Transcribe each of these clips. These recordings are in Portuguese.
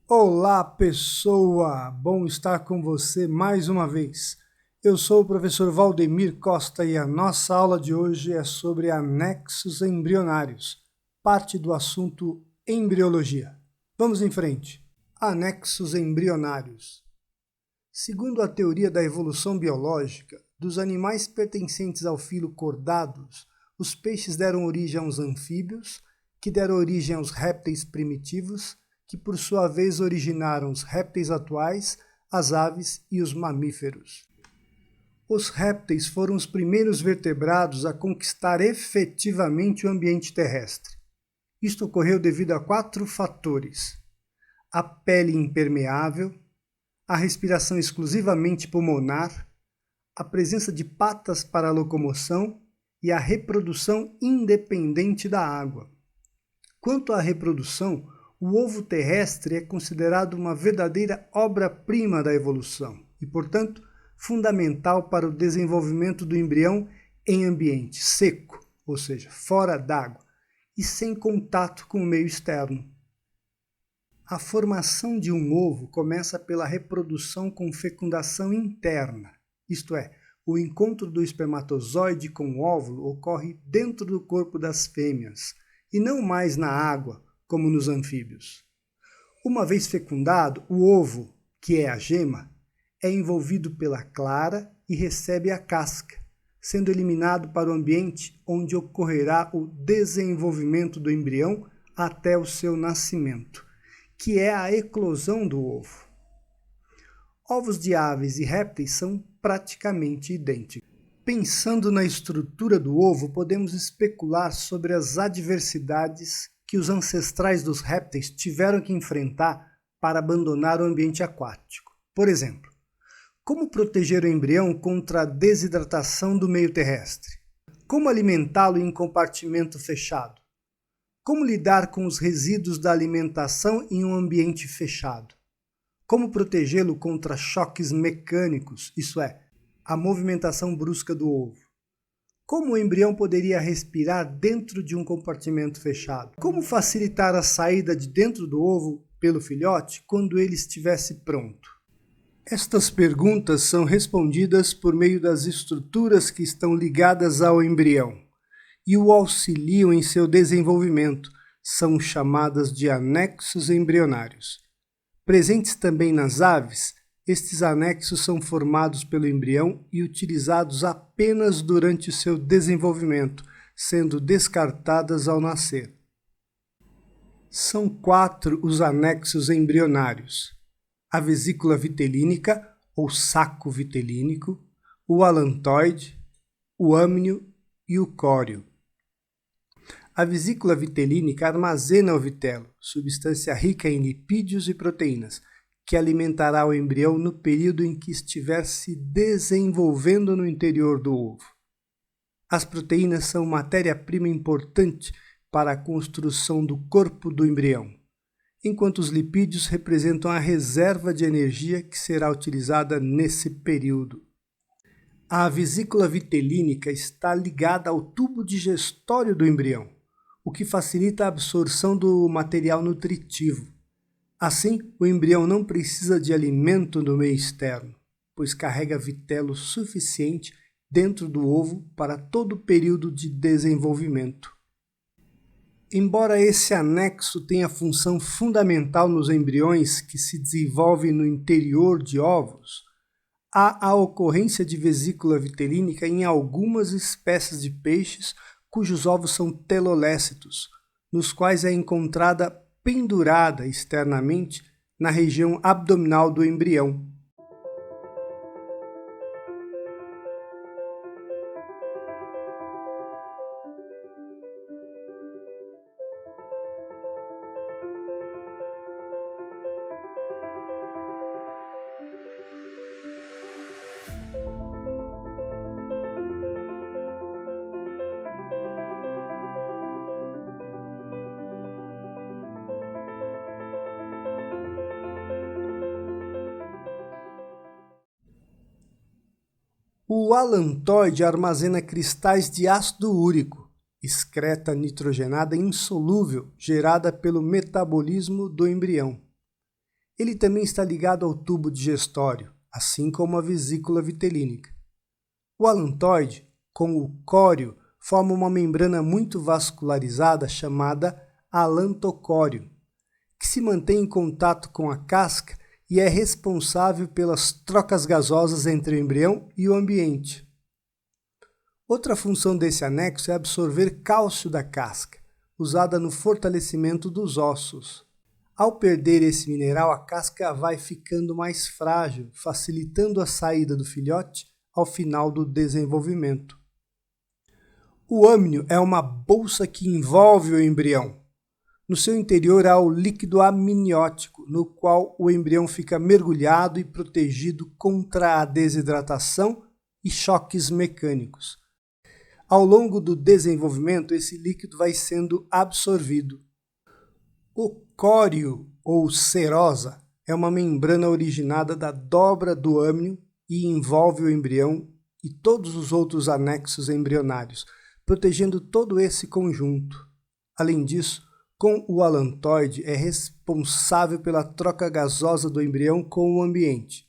Olá, pessoa! Bom estar com você mais uma vez. Eu sou o professor Valdemir Costa e a nossa aula de hoje é sobre anexos embrionários, parte do assunto embriologia. Vamos em frente. Anexos embrionários. Segundo a teoria da evolução biológica, dos animais pertencentes ao filo Chordados, os peixes deram origem aos anfíbios, que deram origem aos répteis primitivos, que por sua vez originaram os répteis atuais, as aves e os mamíferos. Os répteis foram os primeiros vertebrados a conquistar efetivamente o ambiente terrestre. Isto ocorreu devido a 4 fatores: a pele impermeável, a respiração exclusivamente pulmonar, a presença de patas para a locomoção e a reprodução independente da água. Quanto à reprodução, o ovo terrestre é considerado uma verdadeira obra-prima da evolução e, portanto, fundamental para o desenvolvimento do embrião em ambiente seco, ou seja, fora d'água, e sem contato com o meio externo. A formação de um ovo começa pela reprodução com fecundação interna, isto é, o encontro do espermatozoide com o óvulo ocorre dentro do corpo das fêmeas, e não mais na água, como nos anfíbios. Uma vez fecundado, o ovo, que é a gema, é envolvido pela clara e recebe a casca, sendo eliminado para o ambiente onde ocorrerá o desenvolvimento do embrião até o seu nascimento, que é a eclosão do ovo. Ovos de aves e répteis são praticamente idênticos. Pensando na estrutura do ovo, podemos especular sobre as adversidades que os ancestrais dos répteis tiveram que enfrentar para abandonar o ambiente aquático. Por exemplo, como proteger o embrião contra a desidratação do meio terrestre? Como alimentá-lo em compartimento fechado? Como lidar com os resíduos da alimentação em um ambiente fechado? Como protegê-lo contra choques mecânicos, isso é, a movimentação brusca do ovo? Como o embrião poderia respirar dentro de um compartimento fechado? Como facilitar a saída de dentro do ovo pelo filhote quando ele estivesse pronto? Estas perguntas são respondidas por meio das estruturas que estão ligadas ao embrião e o auxiliam em seu desenvolvimento. São chamadas de anexos embrionários. Presentes também nas aves, estes anexos são formados pelo embrião e utilizados apenas durante seu desenvolvimento, sendo descartadas ao nascer. São 4 os anexos embrionários: a vesícula vitelínica, ou saco vitelínico, o alantoide, o âmnio e o córeo. A vesícula vitelínica armazena o vitelo, substância rica em lipídios e proteínas, que alimentará o embrião no período em que estiver se desenvolvendo no interior do ovo. As proteínas são matéria-prima importante para a construção do corpo do embrião, enquanto os lipídios representam a reserva de energia que será utilizada nesse período. A vesícula vitelínica está ligada ao tubo digestório do embrião, o que facilita a absorção do material nutritivo. Assim, o embrião não precisa de alimento do meio externo, pois carrega vitelo suficiente dentro do ovo para todo o período de desenvolvimento. Embora esse anexo tenha função fundamental nos embriões que se desenvolvem no interior de ovos, há a ocorrência de vesícula vitelínica em algumas espécies de peixes cujos ovos são telolécitos, nos quais é encontrada pendurada externamente na região abdominal do embrião. O alantoide armazena cristais de ácido úrico, excreta nitrogenada insolúvel gerada pelo metabolismo do embrião. Ele também está ligado ao tubo digestório, assim como a vesícula vitelínica. O alantoide, com o córeo, forma uma membrana muito vascularizada chamada alantocóreo, que se mantém em contato com a casca e é responsável pelas trocas gasosas entre o embrião e o ambiente. Outra função desse anexo é absorver cálcio da casca, usada no fortalecimento dos ossos. Ao perder esse mineral, a casca vai ficando mais frágil, facilitando a saída do filhote ao final do desenvolvimento. O âmnio é uma bolsa que envolve o embrião. No seu interior há o líquido amniótico, no qual o embrião fica mergulhado e protegido contra a desidratação e choques mecânicos. Ao longo do desenvolvimento, esse líquido vai sendo absorvido. O córeo, ou serosa, é uma membrana originada da dobra do âmnio e envolve o embrião e todos os outros anexos embrionários, protegendo todo esse conjunto. Além disso, com o alantoide é responsável pela troca gasosa do embrião com o ambiente.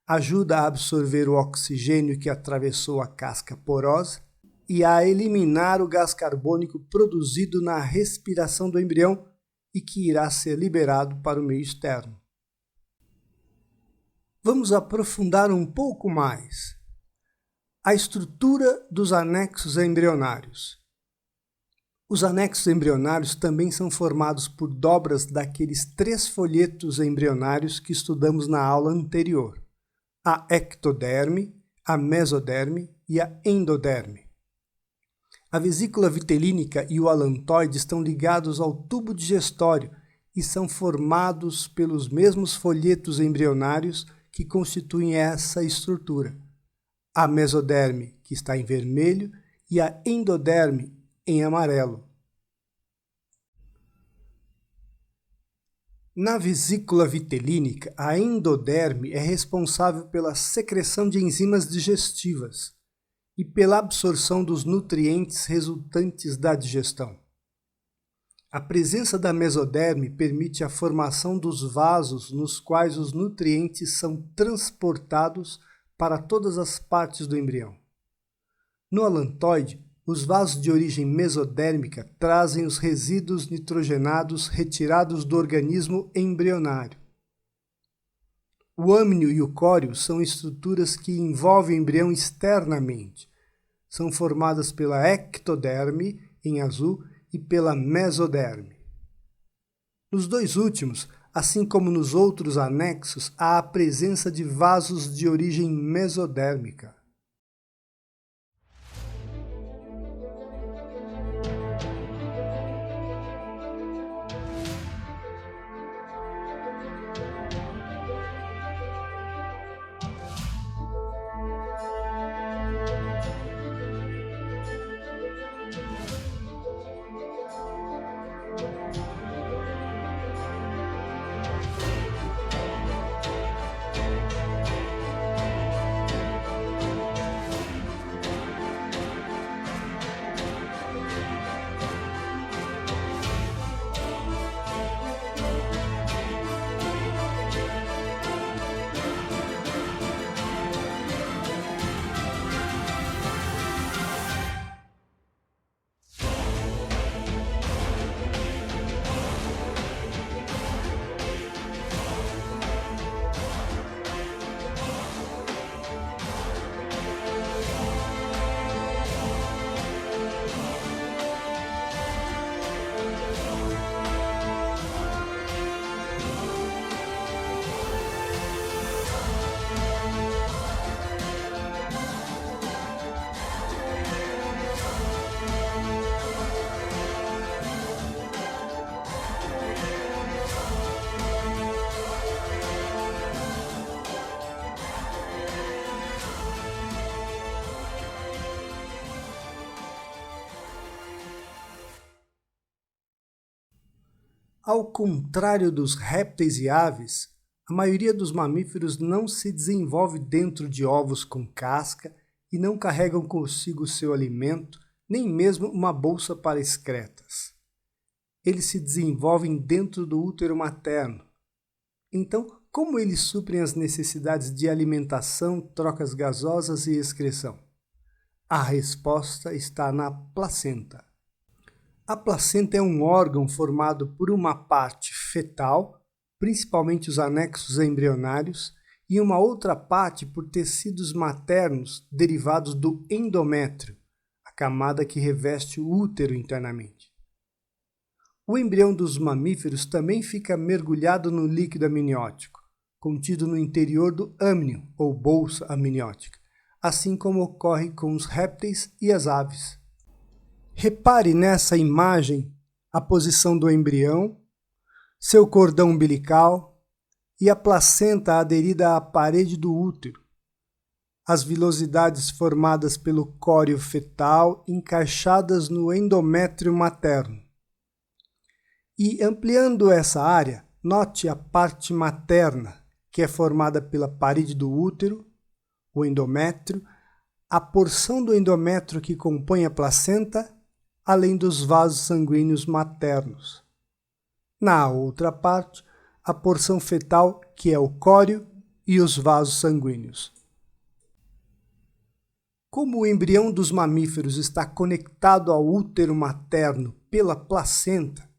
Ajuda a absorver o oxigênio que atravessou a casca porosa e a eliminar o gás carbônico produzido na respiração do embrião e que irá ser liberado para o meio externo. Vamos aprofundar um pouco mais a estrutura dos anexos embrionários. Os anexos embrionários também são formados por dobras daqueles 3 folhetos embrionários que estudamos na aula anterior: a ectoderme, a mesoderme e a endoderme. A vesícula vitelínica e o alantoide estão ligados ao tubo digestório e são formados pelos mesmos folhetos embrionários que constituem essa estrutura. A mesoderme, que está em vermelho, e a endoderme, em amarelo. Na vesícula vitelínica, a endoderme é responsável pela secreção de enzimas digestivas e pela absorção dos nutrientes resultantes da digestão. A presença da mesoderme permite a formação dos vasos nos quais os nutrientes são transportados para todas as partes do embrião. No alantoide, os vasos de origem mesodérmica trazem os resíduos nitrogenados retirados do organismo embrionário. O âmnio e o córeo são estruturas que envolvem o embrião externamente. São formadas pela ectoderme, em azul, e pela mesoderme. Nos 2 últimos, assim como nos outros anexos, há a presença de vasos de origem mesodérmica. Ao contrário dos répteis e aves, a maioria dos mamíferos não se desenvolve dentro de ovos com casca e não carregam consigo seu alimento, nem mesmo uma bolsa para excretas. Eles se desenvolvem dentro do útero materno. Então, como eles suprem as necessidades de alimentação, trocas gasosas e excreção? A resposta está na placenta. A placenta é um órgão formado por uma parte fetal, principalmente os anexos embrionários, e uma outra parte por tecidos maternos derivados do endométrio, a camada que reveste o útero internamente. O embrião dos mamíferos também fica mergulhado no líquido amniótico, contido no interior do âmnio, ou bolsa amniótica, assim como ocorre com os répteis e as aves. Repare nessa imagem a posição do embrião, seu cordão umbilical e a placenta aderida à parede do útero. As vilosidades formadas pelo córeo fetal encaixadas no endométrio materno. E ampliando essa área, note a parte materna, que é formada pela parede do útero, o endométrio, a porção do endométrio que compõe a placenta, além dos vasos sanguíneos maternos. Na outra parte, a porção fetal, que é o córeo e os vasos sanguíneos. Como o embrião dos mamíferos está conectado ao útero materno pela placenta,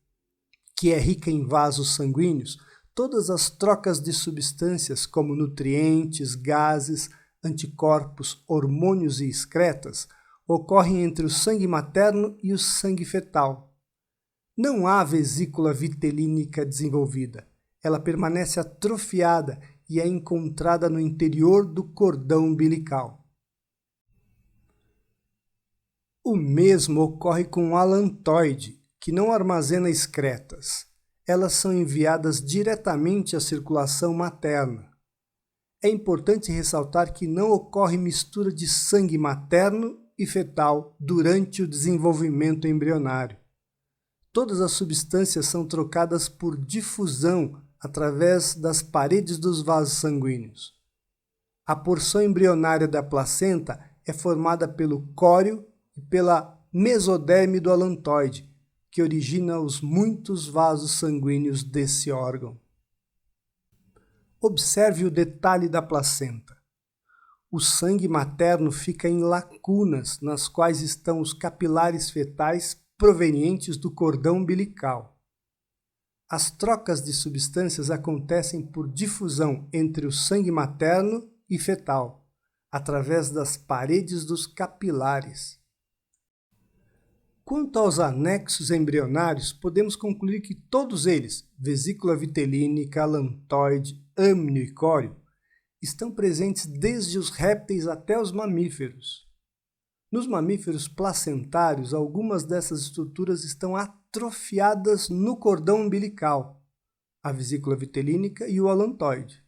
que é rica em vasos sanguíneos, todas as trocas de substâncias como nutrientes, gases, anticorpos, hormônios e excretas ocorrem entre o sangue materno e o sangue fetal. Não há vesícula vitelínica desenvolvida. Ela permanece atrofiada e é encontrada no interior do cordão umbilical. O mesmo ocorre com o alantoide, que não armazena excretas. Elas são enviadas diretamente à circulação materna. É importante ressaltar que não ocorre mistura de sangue materno e fetal durante o desenvolvimento embrionário. Todas as substâncias são trocadas por difusão através das paredes dos vasos sanguíneos. A porção embrionária da placenta é formada pelo córeo e pela mesoderme do alantoide, que origina os muitos vasos sanguíneos desse órgão. Observe o detalhe da placenta. O sangue materno fica em lacunas nas quais estão os capilares fetais provenientes do cordão umbilical. As trocas de substâncias acontecem por difusão entre o sangue materno e fetal, através das paredes dos capilares. Quanto aos anexos embrionários, podemos concluir que todos eles, vesícula vitelínica, alantoide, âmnio e córeo, estão presentes desde os répteis até os mamíferos. Nos mamíferos placentários, algumas dessas estruturas estão atrofiadas no cordão umbilical, a vesícula vitelínica e o alantoide.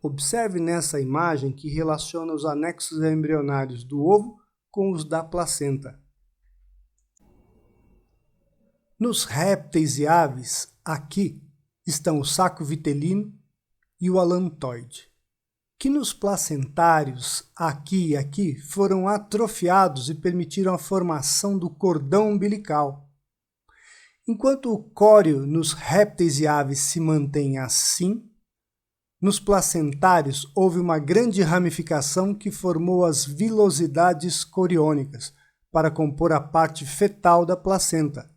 Observe nessa imagem que relaciona os anexos embrionários do ovo com os da placenta. Nos répteis e aves, aqui estão o saco vitelino e o alantoide, que nos placentários, aqui e aqui, foram atrofiados e permitiram a formação do cordão umbilical. Enquanto o córeo nos répteis e aves se mantém assim, nos placentários houve uma grande ramificação que formou as vilosidades coriônicas para compor a parte fetal da placenta.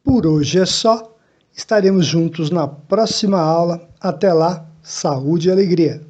Por hoje é só. Estaremos juntos na próxima aula. Até lá, saúde e alegria!